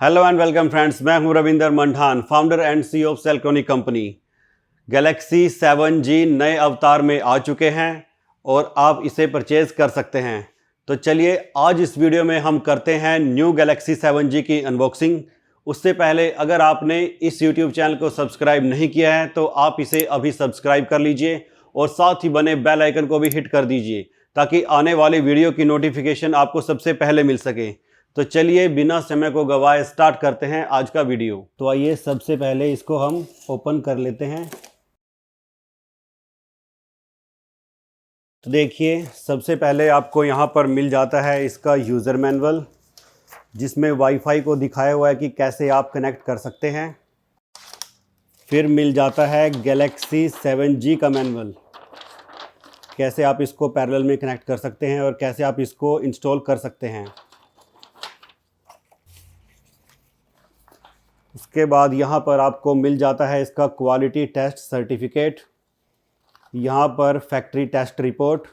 Hello and welcome friends, मैं हूं Ravinder Manthan, founder and CEO of Celtronic company. Galaxy 7G नए अवतार में आ चुके हैं और आप इसे परचेज कर सकते हैं। तो चलिए आज इस वीडियो में हम करते हैं न्यू गैलेक्सी 7G की अनबॉक्सिंग। उससे पहले अगर आपने इस यूट्यूब चैनल को सब्सक्राइब नहीं किया है तो आप इसे अभी सब्सक्राइब कर लीजिए और साथ ही बने बेल आइकन को भी हिट कर दीजिए ताकि आने वाली वीडियो की नोटिफिकेशन आपको सबसे पहले मिल सके। तो चलिए बिना समय को गवाए स्टार्ट करते हैं आज का वीडियो। तो आइए सबसे पहले इसको हम ओपन कर लेते हैं। तो देखिए सबसे पहले आपको यहाँ पर मिल जाता है इसका यूज़र मैनुअल, जिसमें वाईफाई को दिखाया हुआ है कि कैसे आप कनेक्ट कर सकते हैं। फिर मिल जाता है गैलेक्सी 7G का मैनुअल, कैसे आप इसको पैरेलल में कनेक्ट कर सकते हैं और कैसे आप इसको इंस्टॉल कर सकते हैं। उसके बाद यहाँ पर आपको मिल जाता है इसका क्वालिटी टेस्ट सर्टिफिकेट, यहाँ पर फैक्ट्री टेस्ट रिपोर्ट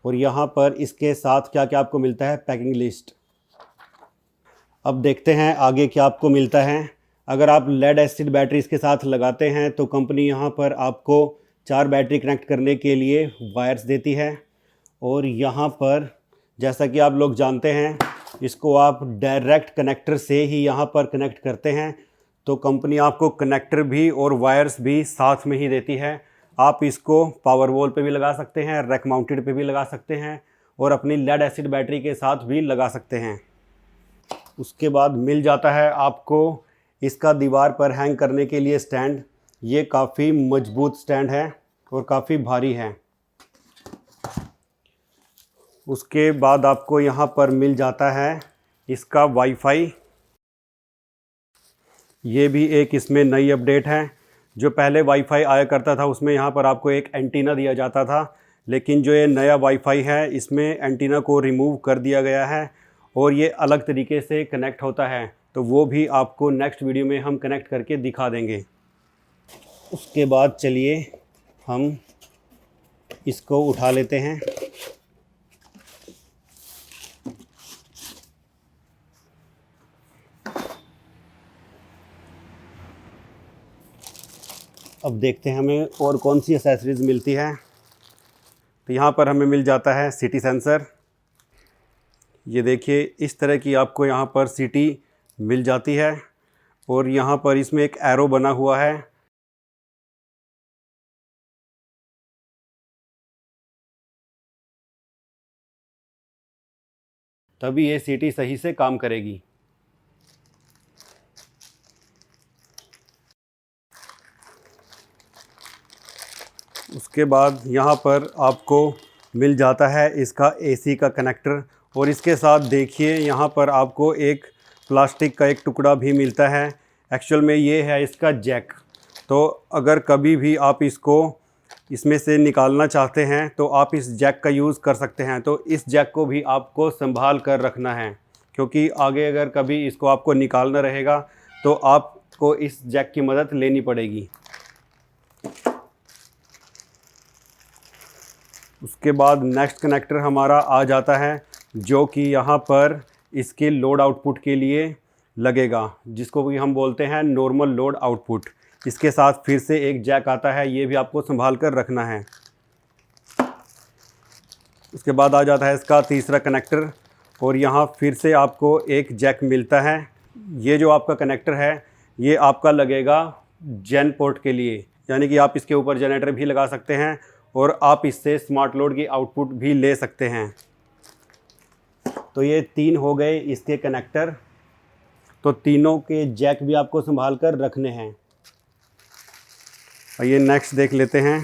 और यहाँ पर इसके साथ क्या क्या आपको मिलता है पैकिंग लिस्ट। अब देखते हैं आगे क्या आपको मिलता है। अगर आप लेड एसिड बैटरी इसके साथ लगाते हैं तो कंपनी यहाँ पर आपको 4 बैटरी कनेक्ट करने के लिए वायर्स देती है और यहाँ पर जैसा कि आप लोग जानते हैं इसको आप डायरेक्ट कनेक्टर से ही यहाँ पर कनेक्ट करते हैं, तो कंपनी आपको कनेक्टर भी और वायर्स भी साथ में ही देती है। आप इसको पावर वॉल पे भी लगा सकते हैं, रैक माउंटेड पे भी लगा सकते हैं और अपनी लेड एसिड बैटरी के साथ भी लगा सकते हैं। उसके बाद मिल जाता है आपको इसका दीवार पर हैंग करने के लिए स्टैंड। ये काफ़ी मजबूत स्टैंड है और काफ़ी भारी है। उसके बाद आपको यहाँ पर मिल जाता है इसका वाईफाई। ये भी एक इसमें नई अपडेट है। जो पहले वाईफाई आया करता था उसमें यहाँ पर आपको एक एंटीना दिया जाता था, लेकिन जो ये नया वाईफाई है इसमें एंटीना को रिमूव कर दिया गया है और ये अलग तरीके से कनेक्ट होता है। तो वो भी आपको नेक्स्ट वीडियो में हम कनेक्ट करके दिखा देंगे। उसके बाद चलिए हम इसको उठा लेते हैं। अब देखते हैं हमें और कौन सी एक्सेसरीज़ मिलती है। तो यहाँ पर हमें मिल जाता है सिटी सेंसर। ये देखिए इस तरह की आपको यहाँ पर सिटी मिल जाती है और यहाँ पर इसमें एक एरो बना हुआ है। तभी ये सिटी सही से काम करेगी। उसके बाद यहाँ पर आपको मिल जाता है इसका एसी का कनेक्टर और इसके साथ देखिए यहाँ पर आपको एक प्लास्टिक का एक टुकड़ा भी मिलता है। एक्चुअल में ये है इसका जैक। तो अगर कभी भी आप इसको इसमें से निकालना चाहते हैं तो आप इस जैक का यूज़ कर सकते हैं। तो इस जैक को भी आपको संभाल कर रखना है, क्योंकि आगे अगर कभी इसको आपको निकालना रहेगा तो आपको इस जैक की मदद लेनी पड़ेगी। उसके बाद नेक्स्ट कनेक्टर हमारा आ जाता है, जो कि यहाँ पर इसके लोड आउटपुट के लिए लगेगा, जिसको भी हम बोलते हैं नॉर्मल लोड आउटपुट। इसके साथ फिर से एक जैक आता है, ये भी आपको संभाल कर रखना है। उसके बाद आ जाता है इसका तीसरा कनेक्टर और यहाँ फिर से आपको एक जैक मिलता है। ये जो आपका कनेक्टर है ये आपका लगेगा जेन पोर्ट के लिए, यानी कि आप इसके ऊपर जनरेटर भी लगा सकते हैं और आप इससे स्मार्ट लोड की आउटपुट भी ले सकते हैं। तो ये 3 हो गए इसके कनेक्टर। तो तीनों के जैक भी आपको संभाल कर रखने हैं। और ये नेक्स्ट देख लेते हैं।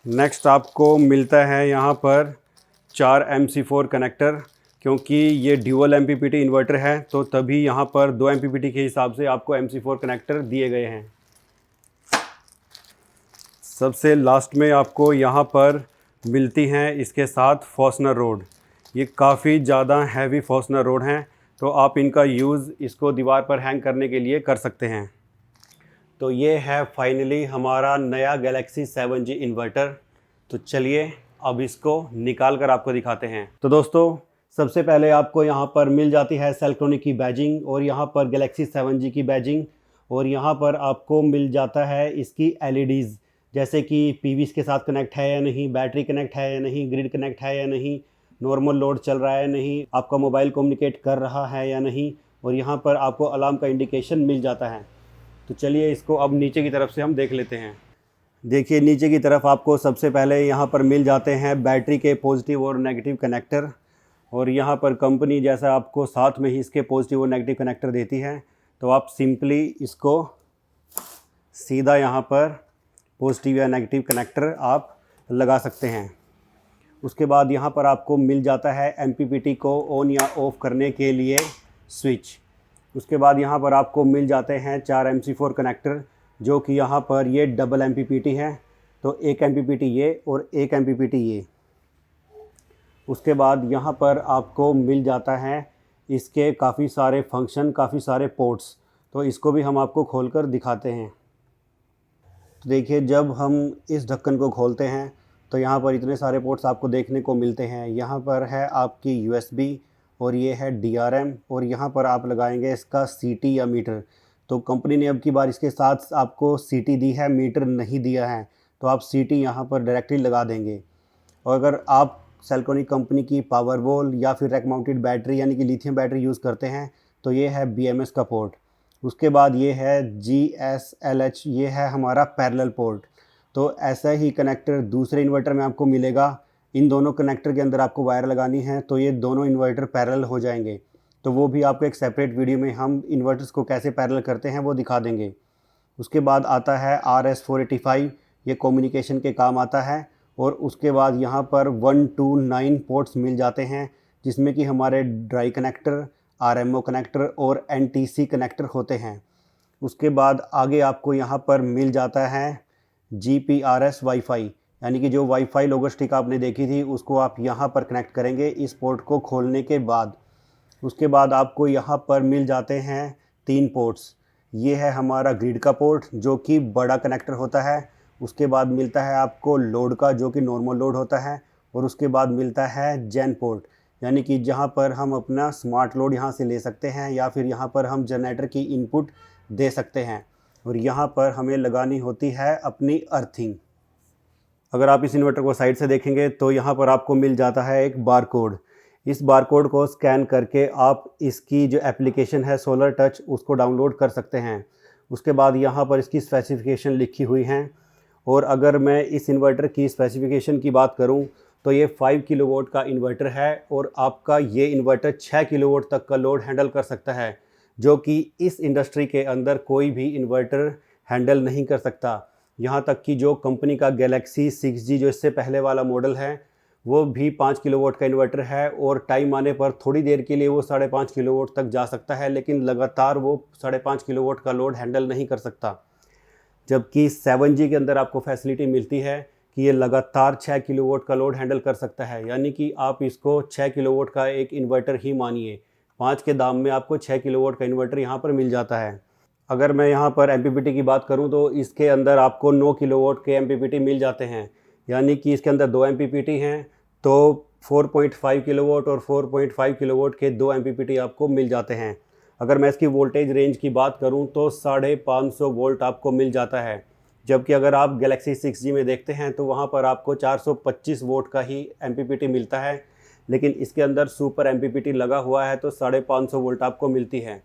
नेक्स्ट आपको मिलता है यहाँ पर 4 MC4 कनेक्टर, क्योंकि ये ड्यूअल MPPT इन्वर्टर है तो तभी यहाँ पर 2 MPPT के हिसाब से आपको MC4 कनेक्टर दिए गए हैं। सबसे लास्ट में आपको यहाँ पर मिलती हैं इसके साथ फॉस्टनर रोड। ये काफ़ी ज़्यादा हैवी फॉस्टनर रोड हैं, तो आप इनका यूज़ इसको दीवार पर हैंग करने के लिए कर सकते हैं। तो ये है फाइनली हमारा नया गैलेक्सी 7G इन्वर्टर। तो चलिए अब इसको निकाल कर आपको दिखाते हैं। तो दोस्तों सबसे पहले आपको यहाँ पर मिल जाती है सेल्ट्रॉनिक की बैजिंग और यहाँ पर गैलेक्सी 7G की बैजिंग, और यहाँ पर आपको मिल जाता है इसकी LEDs, जैसे कि पीवीस के साथ कनेक्ट है या नहीं, बैटरी कनेक्ट है या नहीं, ग्रिड कनेक्ट है या नहीं, नॉर्मल लोड चल रहा है या नहीं, आपका मोबाइल कम्युनिकेट कर रहा है या नहीं, और यहाँ पर आपको अलार्म का इंडिकेशन मिल जाता है। तो चलिए इसको अब नीचे की तरफ से हम देख लेते हैं। देखिए नीचे की तरफ आपको सबसे पहले यहाँ पर मिल जाते हैं बैटरी के पॉजिटिव और नेगेटिव कनेक्टर, और यहाँ पर कंपनी जैसा आपको साथ में ही इसके पॉजिटिव और नेगेटिव कनेक्टर देती है। तो आप सिंपली इसको सीधा यहाँ पर पॉजिटिव या नेगेटिव कनेक्टर आप लगा सकते हैं। उसके बाद यहाँ पर आपको मिल जाता है MPPT को ऑन या ऑफ़ करने के लिए स्विच। उसके बाद यहाँ पर आपको मिल जाते हैं 4 MC4 कनेक्टर, जो कि यहाँ पर ये डबल MPPT है, तो एक MPPT ये और एक MPPT ये। उसके बाद यहाँ पर आपको मिल जाता है इसके काफ़ी सारे फंक्शन, काफ़ी सारे पोर्ट्स, तो इसको भी हम आपको खोलकर दिखाते हैं। तो देखिए जब हम इस ढक्कन को खोलते हैं तो यहाँ पर इतने सारे पोर्ट्स आपको देखने को मिलते हैं। यहाँ पर है आपकी USB और ये है DRM, और यहाँ पर आप लगाएंगे इसका CT या मीटर। तो कंपनी ने अब की बार इसके साथ आपको CT दी है, मीटर नहीं दिया है, तो आप CT यहाँ पर डायरेक्टली लगा देंगे। और अगर आप सेल्ट्रॉनिक कंपनी की पावर वॉल या फिर रैक माउंटेड बैटरी यानी कि लिथियम बैटरी यूज़ करते हैं तो ये है BMS का पोर्ट। उसके बाद ये है GSLH, ये है हमारा पैरेलल पोर्ट। तो ऐसा ही कनेक्टर दूसरे इन्वर्टर में आपको मिलेगा। इन दोनों कनेक्टर के अंदर आपको वायर लगानी है तो ये दोनों इन्वर्टर पैरेलल हो जाएंगे। तो वो भी आपको एक सेपरेट वीडियो में हम इन्वर्टर्स को कैसे पैरेलल करते हैं वो दिखा देंगे। उसके बाद आता है RS485, ये कम्युनिकेशन के काम आता है। और उसके बाद यहाँ पर 1 to 9 पोर्ट्स मिल जाते हैं, जिसमें कि हमारे ड्राई कनेक्टर, RMO कनेक्टर और NTC कनेक्टर होते हैं। उसके बाद आगे आपको यहाँ पर मिल जाता है GPRS वाईफाई, यानी कि जो वाईफाई लोगो स्टिक आपने देखी थी उसको आप यहाँ पर कनेक्ट करेंगे इस पोर्ट को खोलने के बाद। उसके बाद आपको यहाँ पर मिल जाते हैं 3 पोर्ट्स। ये है हमारा ग्रिड का पोर्ट जो कि बड़ा कनेक्टर होता है। उसके बाद मिलता है आपको लोड का जो कि नॉर्मल लोड होता है, और उसके बाद मिलता है जेन पोर्ट, यानी कि जहाँ पर हम अपना स्मार्ट लोड यहाँ से ले सकते हैं या फिर यहाँ पर हम जनरेटर की इनपुट दे सकते हैं, और यहाँ पर हमें लगानी होती है अपनी अर्थिंग। अगर आप इस इन्वर्टर को साइड से देखेंगे तो यहाँ पर आपको मिल जाता है एक बार कोड। इस बार कोड को स्कैन करके आप इसकी जो एप्लीकेशन है सोलर टच उसको डाउनलोड कर सकते हैं। उसके बाद यहाँ पर इसकी स्पेसिफिकेशन लिखी हुई हैं, और अगर मैं इस इन्वर्टर की स्पेसिफिकेशन की बात करूं तो ये 5 किलोवाट का इन्वर्टर है, और आपका ये इन्वर्टर 6 किलोवाट तक का लोड हैंडल कर सकता है, जो कि इस इंडस्ट्री के अंदर कोई भी इन्वर्टर हैंडल नहीं कर सकता। यहाँ तक कि जो कंपनी का गैलेक्सी 6G जो इससे पहले वाला मॉडल है वो भी 5 किलोवाट का इन्वर्टर है, और टाइम आने पर थोड़ी देर के लिए वो 5.5 किलोवाट तक जा सकता है, लेकिन लगातार वो 5.5 किलोवाट का लोड हैंडल नहीं कर सकता। जबकि 7G के अंदर आपको फैसिलिटी मिलती है कि ये लगातार 6 किलोवाट का लोड हैंडल कर सकता है, यानी कि आप इसको 6 किलोवाट का एक इन्वर्टर ही मानिए। 5 के दाम में आपको 6 किलोवाट का इन्वर्टर यहाँ पर मिल जाता है। अगर मैं यहाँ पर MPPT की बात करूँ तो इसके अंदर आपको 9 किलोवाट के MPPT मिल जाते हैं, यानी कि इसके अंदर 2 MPPT हैं, तो 4.5 किलोवाट और 4.5 किलोवाट के 2 MPPT आपको मिल जाते हैं। अगर मैं इसकी वोल्टेज रेंज की बात करूं तो 550 वोल्ट आपको मिल जाता है, जबकि अगर आप गैलेक्सी 6G में देखते हैं तो वहां पर आपको 425 वोल्ट का ही MPPT मिलता है, लेकिन इसके अंदर सुपर MPPT लगा हुआ है तो 550 वोल्ट आपको मिलती है।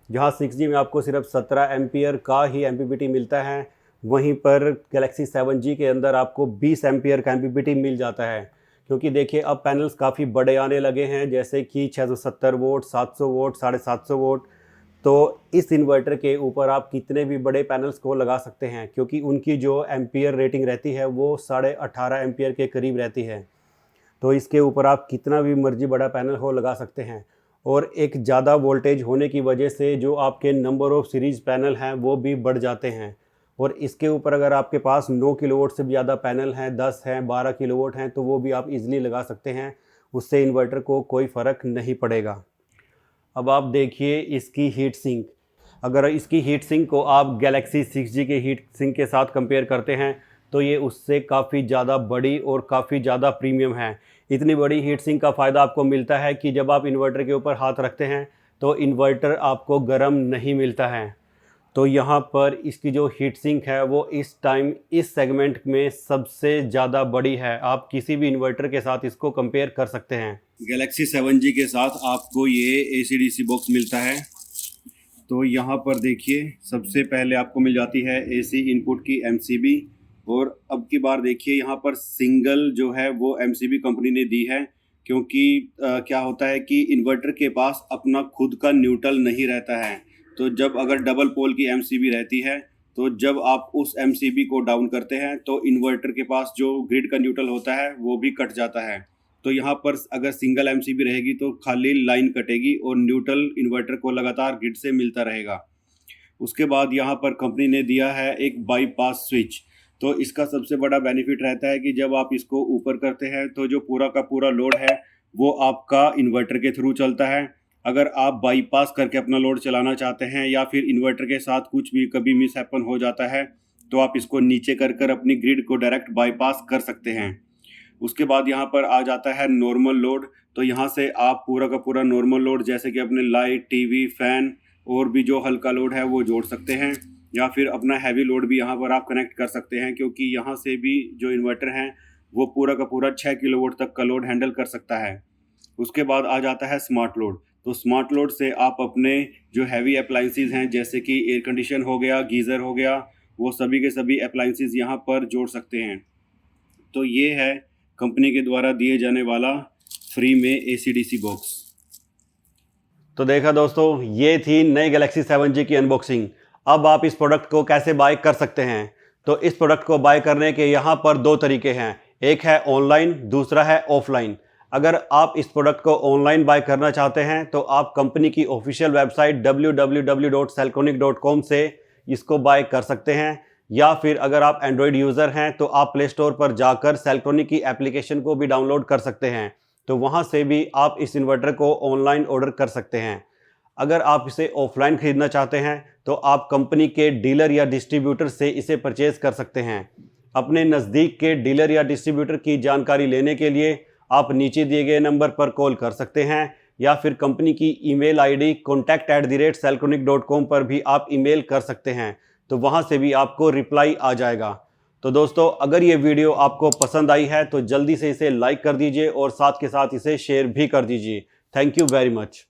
जहां 6G में आपको सिर्फ 17 एम्पियर का ही MPPT मिलता है, वहीं पर गैलेक्सी 7G के अंदर आपको 20 एम्पियर का MPPT मिल जाता है। क्योंकि देखिए अब पैनल्स काफ़ी बड़े आने लगे हैं, जैसे कि 670 वोट, 700 वोट, 750 वोट। तो इस इन्वर्टर के ऊपर आप कितने भी बड़े पैनल्स को लगा सकते हैं, क्योंकि उनकी जो एम्पियर रेटिंग रहती है वो 18.5 एम्पियर के करीब रहती है। तो इसके ऊपर आप कितना भी मर्जी बड़ा पैनल हो लगा सकते हैं, और एक ज़्यादा वोल्टेज होने की वजह से जो आपके नंबर ऑफ़ सीरीज़ पैनल हैं वो भी बढ़ जाते हैं। और इसके ऊपर अगर आपके पास 9 किलोवाट से भी ज़्यादा पैनल हैं, 10 हैं, 12 किलोवाट हैं, तो वो भी आप इजीली लगा सकते हैं, उससे इन्वर्टर को कोई फ़र्क नहीं पड़ेगा। अब आप देखिए इसकी हीट सिंक। अगर इसकी हीट सिंक को आप गैलेक्सी 6G के हीट सिंक के साथ कंपेयर करते हैं तो ये उससे काफ़ी ज़्यादा बड़ी और काफ़ी ज़्यादा प्रीमियम है। इतनी बड़ी हीट सिंक का फ़ायदा आपको मिलता है कि जब आप इन्वर्टर के ऊपर हाथ रखते हैं तो इन्वर्टर आपको गर्म नहीं मिलता है। तो यहाँ पर इसकी जो हीट सिंक है वो इस टाइम इस सेगमेंट में सबसे ज़्यादा बड़ी है। आप किसी भी इन्वर्टर के साथ इसको कंपेयर कर सकते हैं। गैलेक्सी 7G के साथ आपको ये AC/DC बॉक्स मिलता है। तो यहाँ पर देखिए, सबसे पहले आपको मिल जाती है AC इनपुट की MCB, और अब की बार देखिए यहाँ पर सिंगल जो है वो MCB कंपनी ने दी है, क्योंकि क्या होता है कि इन्वर्टर के पास अपना खुद का न्यूट्रल नहीं रहता है। तो जब अगर डबल पोल की MCB रहती है तो जब आप उस MCB को डाउन करते हैं तो इन्वर्टर के पास जो ग्रिड का न्यूट्रल होता है वो भी कट जाता है। तो यहाँ पर अगर सिंगल MCB रहेगी तो खाली लाइन कटेगी और न्यूट्रल इन्वर्टर को लगातार ग्रिड से मिलता रहेगा। उसके बाद यहाँ पर कंपनी ने दिया है एक बाईपास स्विच। तो इसका सबसे बड़ा बेनिफिट रहता है कि जब आप इसको ऊपर करते हैं तो जो पूरा का पूरा लोड है वो आपका इन्वर्टर के थ्रू चलता है। अगर आप बाईपास करके अपना लोड चलाना चाहते हैं या फिर इन्वर्टर के साथ कुछ भी कभी मिस हैपन हो जाता है तो आप इसको नीचे कर अपनी ग्रिड को डायरेक्ट बाईपास कर सकते हैं। उसके बाद यहाँ पर आ जाता है नॉर्मल लोड। तो यहाँ से आप पूरा का पूरा नॉर्मल लोड जैसे कि अपने लाइट, टीवी, फैन और भी जो हल्का लोड है वो जोड़ सकते हैं, या फिर अपना हैवी लोड भी यहाँ पर आप कनेक्ट कर सकते हैं, क्योंकि यहाँ से भी जो इन्वर्टर हैं वो पूरा का पूरा 6 किलोवाट तक का लोड हैंडल कर सकता है। उसके बाद आ जाता है स्मार्ट लोड। तो स्मार्ट लोड से आप अपने जो हैवी अप्लाइंसेस हैं जैसे कि एयर कंडीशन हो गया, गीज़र हो गया, वो सभी के सभी अप्लाइंसेस यहाँ पर जोड़ सकते हैं। तो ये है कंपनी के द्वारा दिए जाने वाला फ्री में AC/DC बॉक्स। तो देखा दोस्तों, ये थी नई गैलेक्सी 7G की अनबॉक्सिंग। अब आप इस प्रोडक्ट को कैसे बाय कर सकते हैं? तो इस प्रोडक्ट को बाय करने के यहाँ पर दो तरीके हैं, एक है ऑनलाइन, दूसरा है ऑफलाइन। अगर आप इस प्रोडक्ट को ऑनलाइन बाय करना चाहते हैं तो आप कंपनी की ऑफिशियल वेबसाइट www.selctronic.com से इसको बाय कर सकते हैं, या फिर अगर आप एंड्रॉयड यूज़र हैं तो आप प्ले स्टोर पर जाकर सेल्ट्रॉनिक की एप्लीकेशन को भी डाउनलोड कर सकते हैं। तो वहाँ से भी आप इस इन्वर्टर को ऑनलाइन ऑर्डर कर सकते हैं। अगर आप इसे ऑफलाइन ख़रीदना चाहते हैं तो आप कंपनी के डीलर या डिस्ट्रीब्यूटर से इसे परचेज़ कर सकते हैं। अपने नज़दीक के डीलर या डिस्ट्रीब्यूटर की जानकारी लेने के लिए आप नीचे दिए गए नंबर पर कॉल कर सकते हैं, या फिर कंपनी की ईमेल ID contact@selctronic.com पर भी आप ईमेल कर सकते हैं। तो वहाँ से भी आपको रिप्लाई आ जाएगा। तो दोस्तों, अगर ये वीडियो आपको पसंद आई है तो जल्दी से इसे लाइक कर दीजिए और साथ के साथ इसे शेयर भी कर दीजिए। Thank you very much.